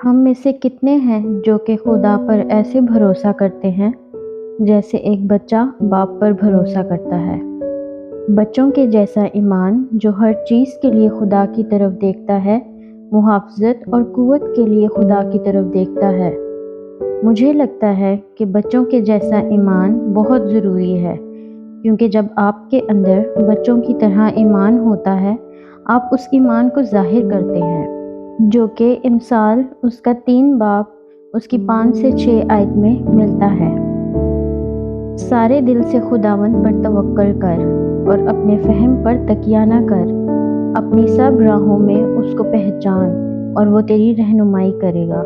ہم میں سے کتنے ہیں جو کہ خدا پر ایسے بھروسہ کرتے ہیں جیسے ایک بچہ باپ پر بھروسہ کرتا ہے۔ بچوں کے جیسا ایمان جو ہر چیز کے لیے خدا کی طرف دیکھتا ہے، محافظت اور قوت کے لیے خدا کی طرف دیکھتا ہے۔ مجھے لگتا ہے کہ بچوں کے جیسا ایمان بہت ضروری ہے، کیونکہ جب آپ کے اندر بچوں کی طرح ایمان ہوتا ہے، آپ اس ایمان کو ظاہر کرتے ہیں، جو کہ امثال اس کا 3 باب اس کی 5 سے 6 آیت میں ملتا ہے۔ سارے دل سے خداوند پر توکل کر اور اپنے فہم پر تکیہ نہ کر، اپنی سب راہوں میں اس کو پہچان اور وہ تیری رہنمائی کرے گا۔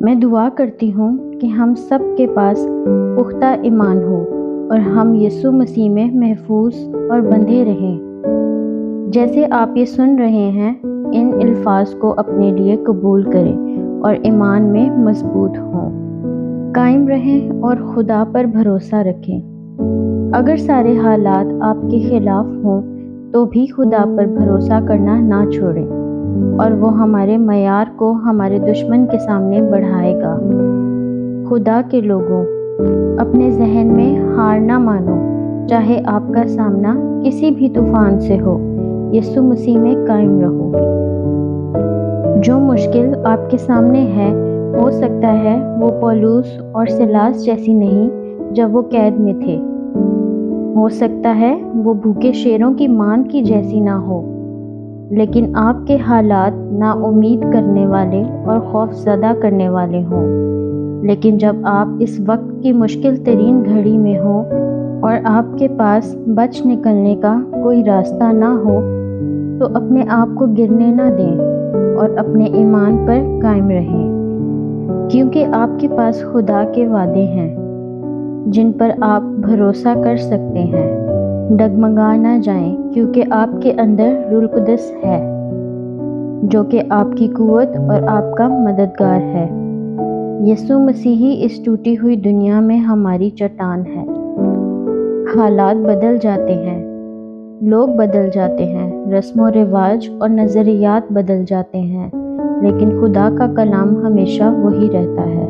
میں دعا کرتی ہوں کہ ہم سب کے پاس پختہ ایمان ہو اور ہم یسوع مسیح میں محفوظ اور بندھے رہیں۔ جیسے آپ یہ سن رہے ہیں، ان الفاظ کو اپنے لیے قبول کریں اور ایمان میں مضبوط ہوں، قائم رہیں اور خدا پر بھروسہ رکھیں۔ اگر سارے حالات آپ کے خلاف ہوں تو بھی خدا پر بھروسہ کرنا نہ چھوڑیں، اور وہ ہمارے معیار کو ہمارے دشمن کے سامنے بڑھائے گا۔ خدا کے لوگوں، اپنے ذہن میں ہار نہ مانو، چاہے آپ کا سامنا کسی بھی طوفان سے ہو، یسوع مسیح میں قائم رہو۔ جو مشکل آپ کے سامنے ہے، ہو سکتا ہے وہ پولوس اور سیلاس جیسی نہیں جب وہ قید میں تھے۔ ہو سکتا ہے وہ بھوکے شیروں کی مان کی جیسی نہ ہو، لیکن آپ کے حالات نا امید کرنے والے اور خوف زدہ کرنے والے ہوں۔ لیکن جب آپ اس وقت کی مشکل ترین گھڑی میں ہوں اور آپ کے پاس بچ نکلنے کا کوئی راستہ نہ ہو، تو اپنے آپ کو گرنے نہ دیں اور اپنے ایمان پر قائم رہیں، کیونکہ آپ کے پاس خدا کے وعدے ہیں جن پر آپ بھروسہ کر سکتے ہیں۔ ڈگمگا نہ جائیں، کیونکہ آپ کے اندر روح القدس ہے، جو کہ آپ کی قوت اور آپ کا مددگار ہے۔ یسوع مسیحی اس ٹوٹی ہوئی دنیا میں ہماری چٹان ہے۔ حالات بدل جاتے ہیں، لوگ بدل جاتے ہیں، رسم و رواج اور نظریات بدل جاتے ہیں، لیکن خدا کا کلام ہمیشہ وہی رہتا ہے۔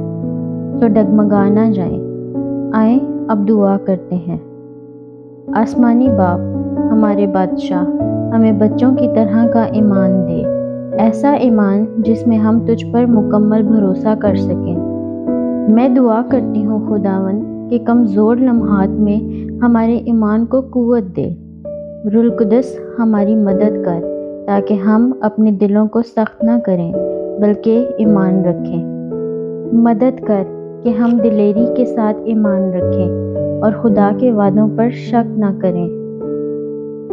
تو ڈگمگا نہ جائیں۔ آئیں اب دعا کرتے ہیں۔ آسمانی باپ، ہمارے بادشاہ، ہمیں بچوں کی طرح کا ایمان دے، ایسا ایمان جس میں ہم تجھ پر مکمل بھروسہ کر سکیں۔ میں دعا کرتی ہوں خداوند کہ کمزور لمحات میں ہمارے ایمان کو قوت دے۔ روح القدس ہماری مدد کر تاکہ ہم اپنے دلوں کو سخت نہ کریں بلکہ ایمان رکھیں۔ مدد کر کہ ہم دلیری کے ساتھ ایمان رکھیں اور خدا کے وعدوں پر شک نہ کریں۔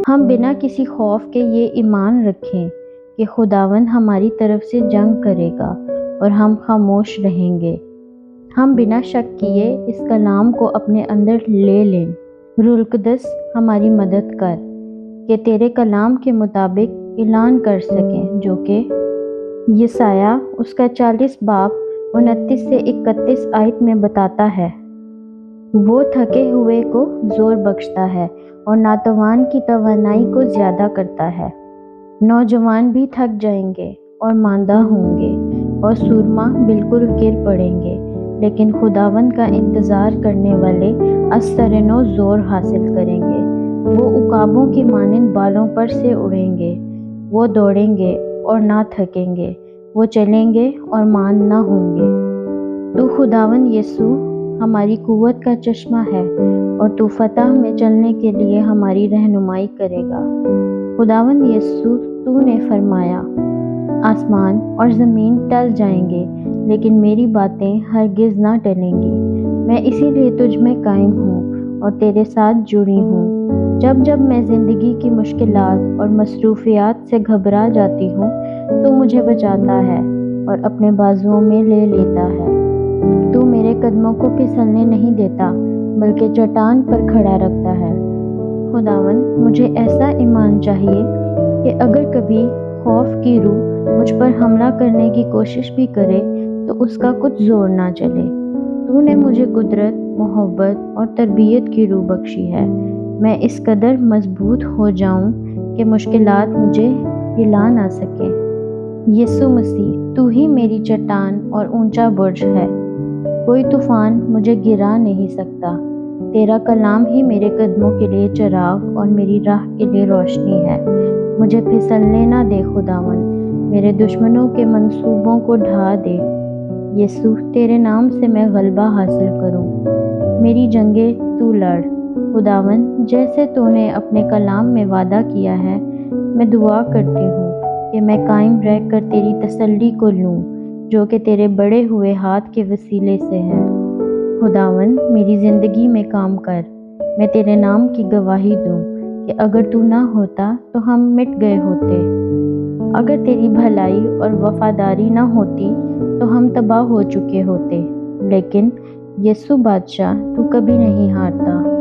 ہم بنا کسی خوف کے یہ ایمان رکھیں کہ خداوند ہماری طرف سے جنگ کرے گا اور ہم خاموش رہیں گے۔ ہم بنا شک کیے اس کلام کو اپنے اندر لے لیں۔ روح القدس ہماری مدد کر کہ تیرے کلام کے مطابق اعلان کر سکیں، جو کہ یسایہ اس کا 40 باب 29 سے 31 آیت میں بتاتا ہے۔ وہ تھکے ہوئے کو زور بخشتا ہے اور ناتوان کی توانائی کو زیادہ کرتا ہے۔ نوجوان بھی تھک جائیں گے اور ماندہ ہوں گے اور سورما بالکل گر پڑیں گے، لیکن خداوند کا انتظار کرنے والے از سر نو زور حاصل کریں گے۔ وہ عقابوں کی مانند بالوں پر سے اڑیں گے، وہ دوڑیں گے اور نہ تھکیں گے، وہ چلیں گے اور مان نہ ہوں گے۔ تو خداوند یسوع ہماری قوت کا چشمہ ہے اور تو فتح میں چلنے کے لیے ہماری رہنمائی کرے گا۔ خداوند یسوع، تو نے فرمایا، آسمان اور زمین ٹل جائیں گے لیکن میری باتیں ہرگز نہ ٹلیں گی۔ میں اسی لیے تجھ میں قائم ہوں اور تیرے ساتھ جڑی ہوں۔ جب میں زندگی کی مشکلات اور مصروفیات سے گھبرا جاتی ہوں تو مجھے بچاتا ہے اور اپنے بازوؤں میں لے لیتا ہے۔ تو میرے قدموں کو پھسلنے نہیں دیتا بلکہ چٹان پر کھڑا رکھتا ہے۔ خداوند، مجھے ایسا ایمان چاہیے کہ اگر کبھی خوف کی روح مجھ پر حملہ کرنے کی کوشش بھی کرے تو اس کا کچھ زور نہ چلے۔ تو نے مجھے قدرت، محبت اور تربیت کی روح بخشی ہے۔ میں اس قدر مضبوط ہو جاؤں کہ مشکلات مجھے ہلا نہ سکیں۔ یسوع مسیح، تو ہی میری چٹان اور اونچا برج ہے، کوئی طوفان مجھے گرا نہیں سکتا۔ تیرا کلام ہی میرے قدموں کے لیے چراغ اور میری راہ کے لیے روشنی ہے۔ مجھے پھسلنے نہ دے خداوند، میرے دشمنوں کے منصوبوں کو ڈھا دے۔ یسوع، تیرے نام سے میں غلبہ حاصل کروں، میری جنگیں تو لڑ۔ خداوند، جیسے تو نے اپنے کلام میں وعدہ کیا ہے، میں دعا کرتی ہوں کہ میں قائم رہ کر تیری تسلی کو لوں، جو کہ تیرے بڑے ہوئے ہاتھ کے وسیلے سے ہے۔ خداوند، میری زندگی میں کام کر، میں تیرے نام کی گواہی دوں کہ اگر تو نہ ہوتا تو ہم مٹ گئے ہوتے۔ اگر تیری بھلائی اور وفاداری نہ ہوتی تو ہم تباہ ہو چکے ہوتے، لیکن یسوع بادشاہ، تو کبھی نہیں ہارتا۔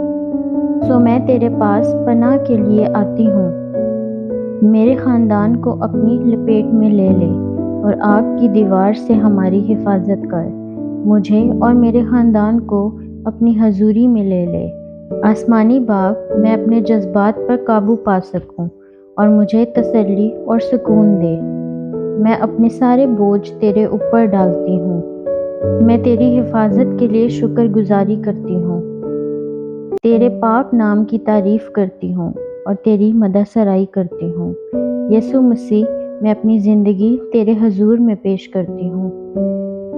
سو میں تیرے پاس پناہ کے لیے آتی ہوں۔ میرے خاندان کو اپنی لپیٹ میں لے لے اور آگ کی دیوار سے ہماری حفاظت کر۔ مجھے اور میرے خاندان کو اپنی حضوری میں لے لے۔ آسمانی باغ میں اپنے جذبات پر قابو پا سکوں اور مجھے تسلی اور سکون دے۔ میں اپنے سارے بوجھ تیرے اوپر ڈالتی ہوں۔ میں تیری حفاظت کے لیے شکر گزاری کرتی ہوں، تیرے پاک نام کی تعریف کرتی ہوں اور تیری مدح سرائی کرتی ہوں۔ یسوع مسیح، میں اپنی زندگی تیرے حضور میں پیش کرتی ہوں۔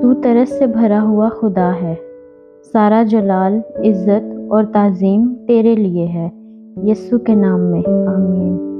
تو طرز سے بھرا ہوا خدا ہے، سارا جلال، عزت اور تعظیم تیرے لیے ہے۔ یسوع کے نام میں آمین۔